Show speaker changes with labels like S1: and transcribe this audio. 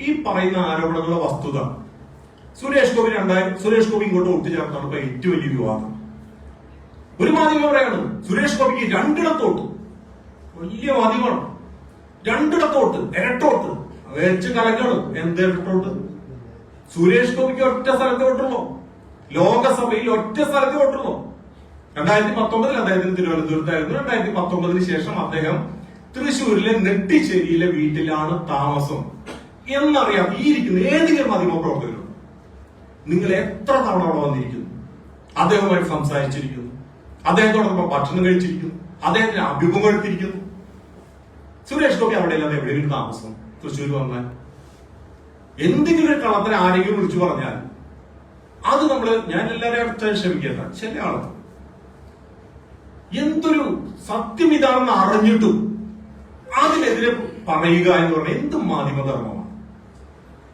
S1: ഈ പറയുന്ന ആരോപണങ്ങളുടെ വസ്തുത സുരേഷ് ഗോപി ഇങ്ങോട്ട് ഒത്തുചേർത്താണ് ഇപ്പൊ ഏറ്റവും വലിയ വിവാദം. ഒരു മാധ്യമം പറയാണ് സുരേഷ് ഗോപിക്ക് രണ്ടിടത്തോട്ട്, വലിയ മാധ്യമമാണ്, രണ്ടിടത്തോട്ട് ഇരട്ടോട്ട് വെച്ച് കലക്കണം. എന്ത് ഇരട്ടോട്ട്? സുരേഷ് ഗോപിക്ക് ഒറ്റ സ്ഥലത്ത് വോട്ടുള്ളൂ, ലോകസഭയിൽ ഒറ്റ സ്ഥലത്ത് വോട്ടുള്ളൂ. 2019 അദ്ദേഹത്തിന് തിരുവനന്തപുരത്തായിരുന്നു. 2019 ശേഷം അദ്ദേഹം തൃശ്ശൂരിലെ നെട്ടിശ്ശേരിയിലെ വീട്ടിലാണ് താമസം എന്നറിയാം. ഈ ഇരിക്കുന്ന ഏതെങ്കിലും മാധ്യമപ്രവർത്തകരും നിങ്ങൾ എത്ര തവണ അവിടെ വന്നിരിക്കുന്നു, അദ്ദേഹവുമായി സംസാരിച്ചിരിക്കുന്നു, അദ്ദേഹത്തോടൊപ്പം ഭക്ഷണം കഴിച്ചിരിക്കുന്നു, അദ്ദേഹത്തിന് അഭിമുഖം എടുത്തിരിക്കുന്നു. സുരേഷ് ഗോപി അവിടെ അല്ലാതെ എവിടെയെങ്കിലും താമസം തൃശ്ശൂർ വന്നാൽ എന്തെങ്കിലും ഒരു കള്ളത്തിന് ആരെങ്കിലും വിളിച്ചു പറഞ്ഞാൽ അത് ഞാൻ എല്ലാവരെയും ക്ഷമിക്കേണ്ട. ചില ആളുകൾ എന്തൊരു സത്യം ഇതാണെന്ന് അറിഞ്ഞിട്ടും അതിനെതിരെ പറയുക എന്ന് പറഞ്ഞാൽ എന്ത് മാധ്യമധർമ്മമാണ്?